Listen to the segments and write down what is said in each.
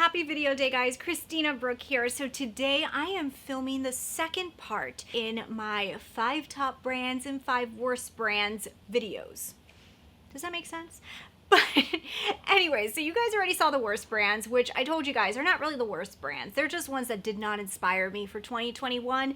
Happy video day, guys. Christina, Brooke here. So today I am filming the second part in my 5 top brands and 5 worst brands videos. Does that make sense? But anyway, so you guys already saw the worst brands, which I told you guys are not really the worst brands. They're just ones that did not inspire me for 2021.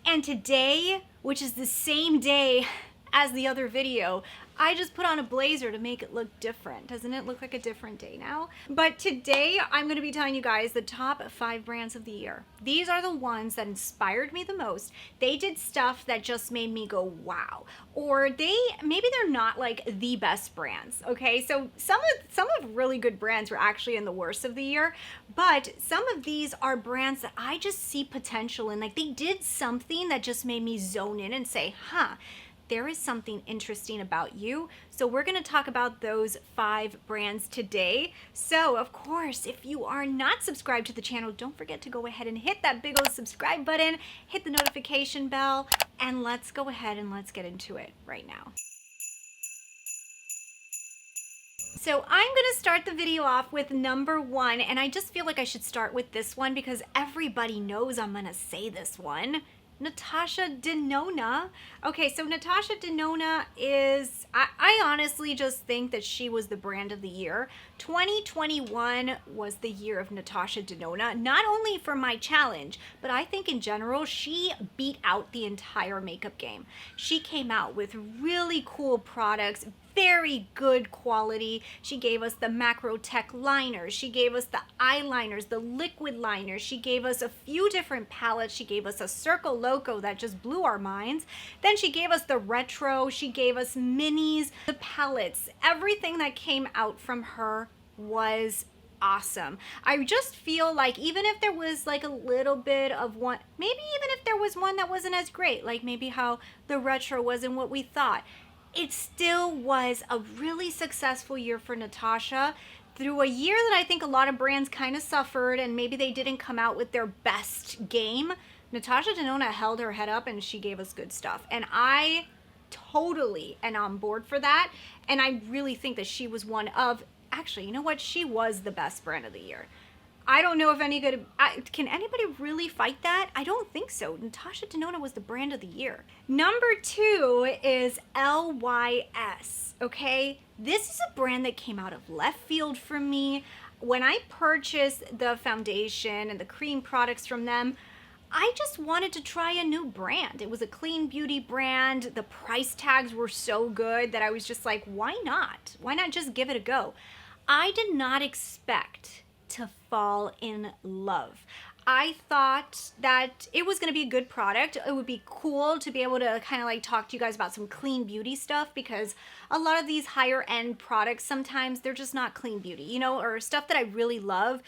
And today, which is the same day as the other video, I just put on a blazer to make it look different. Doesn't it look like a different day now? But today I'm going to be telling you guys the top 5 brands of the year. These are the ones that inspired me the most. They did stuff that just made me go wow. Or maybe they're not like the best brands, okay? So some of really good brands were actually in the worst of the year, but some of these are brands that I just see potential in. Like, they did something that just made me zone in and say, huh, there is something interesting about you. So we're going to talk about those 5 brands today. So of course, if you are not subscribed to the channel, don't forget to go ahead and hit that big old subscribe button, hit the notification bell, and let's go ahead and let's get into it right now. So I'm going to start the video off with number 1, and I just feel like I should start with this one because everybody knows I'm going to say this one. Natasha Denona. Okay, so Natasha Denona is, I honestly just think that she was the brand of the year. 2021 was the year of Natasha Denona, not only for my challenge, but I think in general, she beat out the entire makeup game. She came out with really cool products, very good quality. She gave us the macro tech liners. She gave us the eyeliners, the liquid liners. She gave us a few different palettes. She gave us a Circle Loco that just blew our minds. Then she gave us the retro. She gave us minis, the palettes. Everything that came out from her was awesome. I just feel like even if there was like a little bit of one, maybe even if there was one that wasn't as great, like maybe how the retro wasn't what we thought, it still was a really successful year for Natasha through a year that I think a lot of brands kind of suffered and maybe they didn't come out with their best game. Natasha Denona held her head up and she gave us good stuff. And I totally am on board for that. And I really think that she was one of, actually, you know what? She was the best brand of the year. I don't know if can anybody really fight that? I don't think so. Natasha Denona was the brand of the year. Number 2 is LYS, okay? This is a brand that came out of left field for me. When I purchased the foundation and the cream products from them, I just wanted to try a new brand. It was a clean beauty brand. The price tags were so good that I was just like, why not? Why not just give it a go? I did not expect to fall in love. I thought that it was going to be a good product. It would be cool to be able to kind of like talk to you guys about some clean beauty stuff, because a lot of these higher end products, sometimes they're just not clean beauty, you know, or stuff that I really love.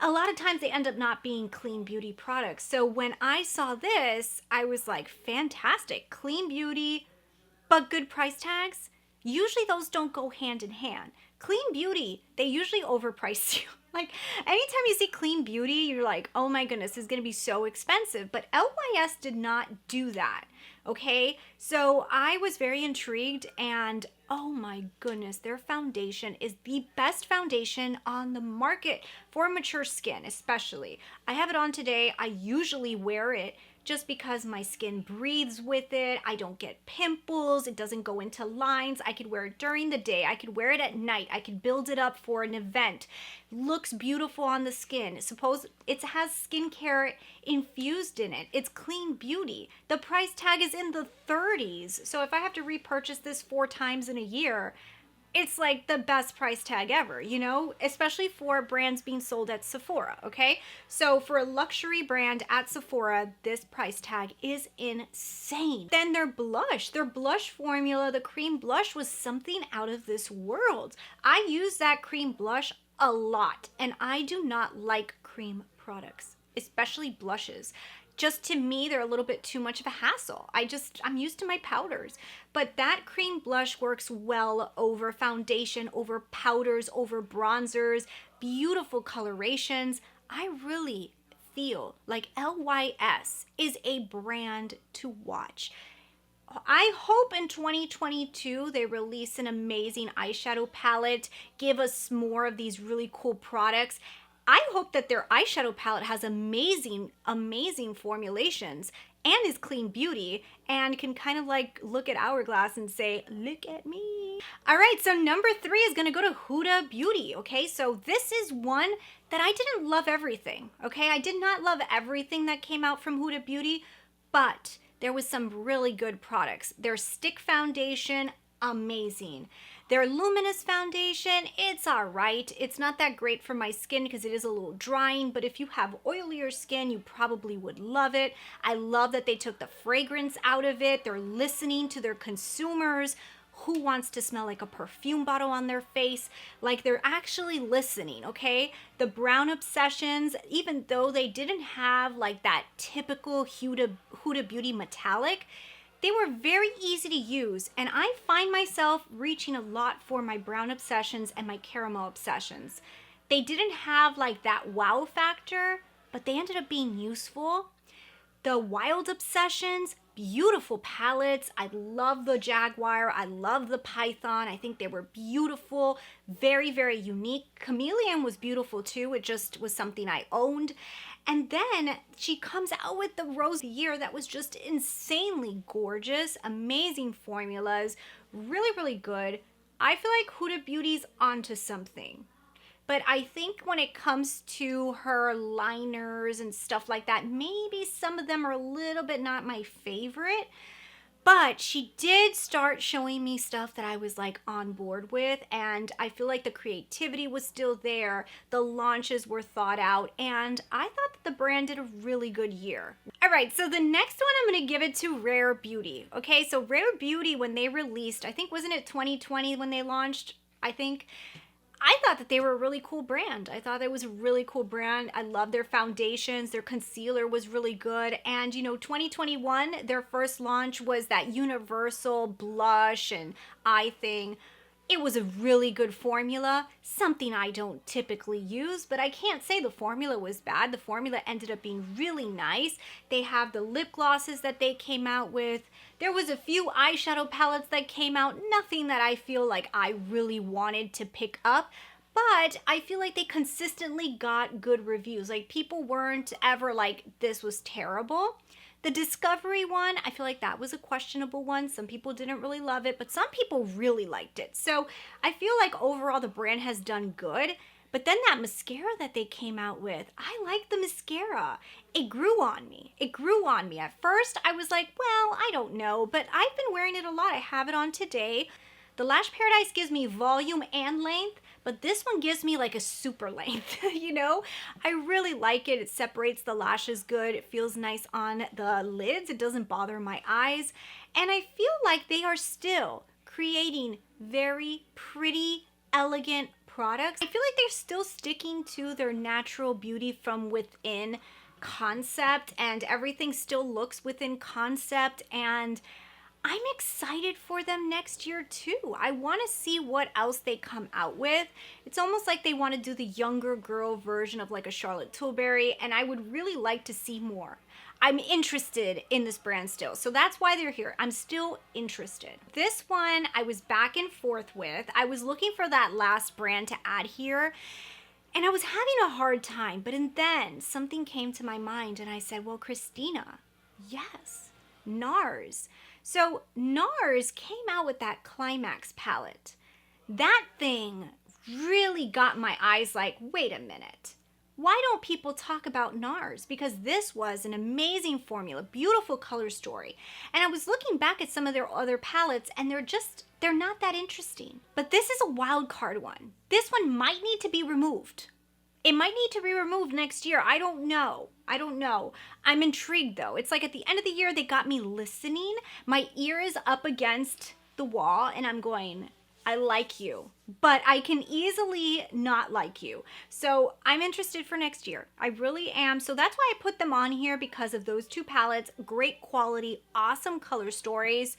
A lot of times they end up not being clean beauty products. So when I saw this, I was like, fantastic, clean beauty, but good price tags. Usually those don't go hand in hand. Clean beauty, they usually overprice you. Like, anytime you see clean beauty, you're like, oh my goodness, this is going to be so expensive. But LYS did not do that, okay? So I was very intrigued, and oh my goodness, their foundation is the best foundation on the market for mature skin, especially. I have it on today. I usually wear it just because my skin breathes with it. I don't get pimples. It doesn't go into lines. I could wear it during the day. I could wear it at night. I could build it up for an event. Looks beautiful on the skin. Suppose it has skincare infused in it. It's clean beauty. The price tag is in the 30s. So if I have to repurchase this 4 times in a year, it's like the best price tag ever, you know, especially for brands being sold at Sephora, okay? So for a luxury brand at Sephora, this price tag is insane. Then their blush formula, the cream blush, was something out of this world. I use that cream blush a lot, and I do not like cream products, especially blushes. Just to me, they're a little bit too much of a hassle. I'm used to my powders. But that cream blush works well over foundation, over powders, over bronzers, beautiful colorations. I really feel like LYS is a brand to watch. I hope in 2022 they release an amazing eyeshadow palette, give us more of these really cool products. I hope that their eyeshadow palette has amazing, amazing formulations and is clean beauty and can kind of like look at Hourglass and say, look at me. All right, so number 3 is gonna go to Huda Beauty, okay? So this is one that I didn't love everything, okay? I did not love everything that came out from Huda Beauty, but there was some really good products. Their stick foundation, amazing. Their luminous foundation, it's all right. It's not that great for my skin because it is a little drying, but if you have oilier skin, you probably would love it. I love that they took the fragrance out of it. They're listening to their consumers. Who wants to smell like a perfume bottle on their face? Like, they're actually listening, okay? The brown obsessions, even though they didn't have like that typical Huda Beauty metallic, they were very easy to use, and I find myself reaching a lot for my brown obsessions and my caramel obsessions. They didn't have like that wow factor, but they ended up being useful. The wild obsessions, beautiful palettes. I love the Jaguar. I love the Python. I think they were beautiful, very, very unique. Chameleon was beautiful too. It just was something I owned. And then she comes out with the Rose of the Year that was just insanely gorgeous, amazing formulas, really, really good. I feel like Huda Beauty's onto something. But I think when it comes to her liners and stuff like that, maybe some of them are a little bit not my favorite. But she did start showing me stuff that I was like on board with, and I feel like the creativity was still there, the launches were thought out, and I thought that the brand did a really good year. All right, so the next one I'm gonna give it to Rare Beauty. Okay, so Rare Beauty, when they released, I think, wasn't it 2020 when they launched, I think? I thought that they were a really cool brand. I thought it was a really cool brand. I love their foundations. Their concealer was really good. And, you know, 2021, their first launch was that universal blush and eye thing. It was a really good formula, something I don't typically use, but I can't say the formula was bad. The formula ended up being really nice. They have the lip glosses that they came out with. There was a few eyeshadow palettes that came out, nothing that I feel like I really wanted to pick up, but I feel like they consistently got good reviews. Like, people weren't ever like, this was terrible. The Discovery one, I feel like that was a questionable one. Some people didn't really love it, but some people really liked it. So I feel like overall the brand has done good. But then that mascara that they came out with, I like the mascara. It grew on me. It grew on me. At first, I was like, well, I don't know, but I've been wearing it a lot. I have it on today. The Lash Paradise gives me volume and length, but this one gives me like a super length, you know? I really like it. It separates the lashes good. It feels nice on the lids. It doesn't bother my eyes. And I feel like they are still creating very pretty, elegant products. I feel like they're still sticking to their natural beauty from within concept, and everything still looks within concept, and I'm excited for them next year too. I want to see what else they come out with. It's almost like they want to do the younger girl version of like a Charlotte Tilbury, and I would really like to see more. I'm interested in this brand still, so that's why they're here. I'm still interested. This one I was back and forth with. I was looking for that last brand to add here, and I was having a hard time, but then something came to my mind and I said, well, Christina, yes, NARS. So NARS came out with that Climax palette. That thing really got my eyes like, wait a minute. Why don't people talk about NARS? Because this was an amazing formula, beautiful color story. And I was looking back at some of their other palettes and they're not that interesting. But this is a wild card one. This one might need to be removed. It might need to be removed next year. I don't know. I'm intrigued though. It's like at the end of the year, they got me listening. My ear is up against the wall and I'm going, I like you, but I can easily not like you. So I'm interested for next year. I really am. So that's why I put them on here, because of those two palettes. Great quality, awesome color stories.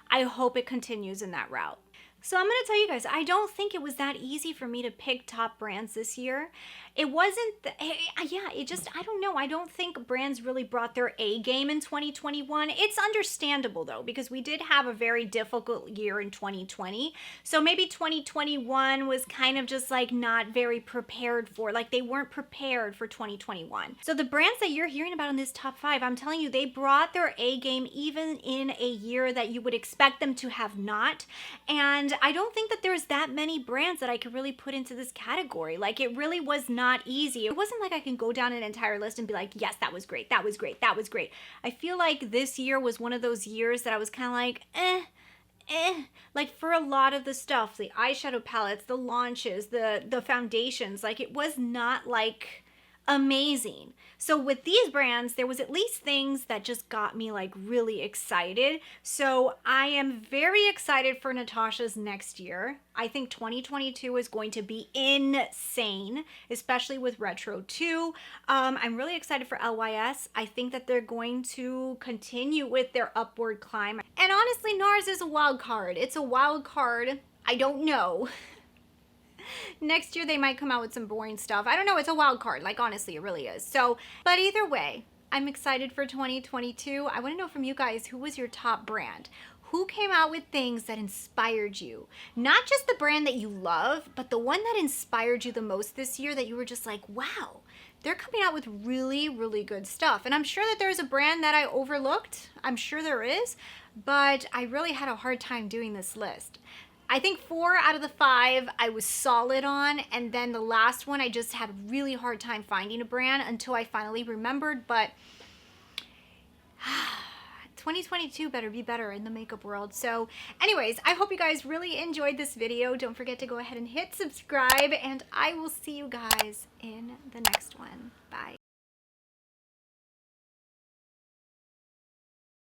I hope it continues in that route. So I'm going to tell you guys, I don't think it was that easy for me to pick top brands this year. it wasn't, yeah, it just, I don't know. I don't think brands really brought their A game in 2021. It's understandable though, because we did have a very difficult year in 2020. So maybe 2021 was kind of just like not very prepared for, like they weren't prepared for 2021. So the brands that you're hearing about in this top 5, I'm telling you, they brought their A game even in a year that you would expect them to have not. And I don't think that there's that many brands that I could really put into this category. Like it really was not easy. It wasn't like I can go down an entire list and be like, yes, that was great, that was great, that was great. I feel like this year was one of those years that I was kind of like, like for a lot of the stuff, the eyeshadow palettes, the launches, the foundations, like it was not like amazing. So with these brands, there was at least things that just got me like really excited. So I am very excited for Natasha's next year. I think 2022 is going to be insane, especially with Retro 2. I'm really excited for LYS. I think that they're going to continue with their upward climb. And honestly, NARS is a wild card. It's a wild card. I don't know. Next year they might come out with some boring stuff. I don't know, it's a wild card. Like honestly, it really is. So, but either way, I'm excited for 2022. I want to know from you guys, who was your top brand? Who came out with things that inspired you? Not just the brand that you love, but the one that inspired you the most this year that you were just like, wow, they're coming out with really, really good stuff. And I'm sure that there's a brand that I overlooked. I'm sure there is, but I really had a hard time doing this list. I think 4 out of the 5 I was solid on, and then the last one I just had a really hard time finding a brand until I finally remembered. But 2022 better be better in the makeup world. So anyways, I hope you guys really enjoyed this video. Don't forget to go ahead and hit subscribe, and I will see you guys in the next one. Bye.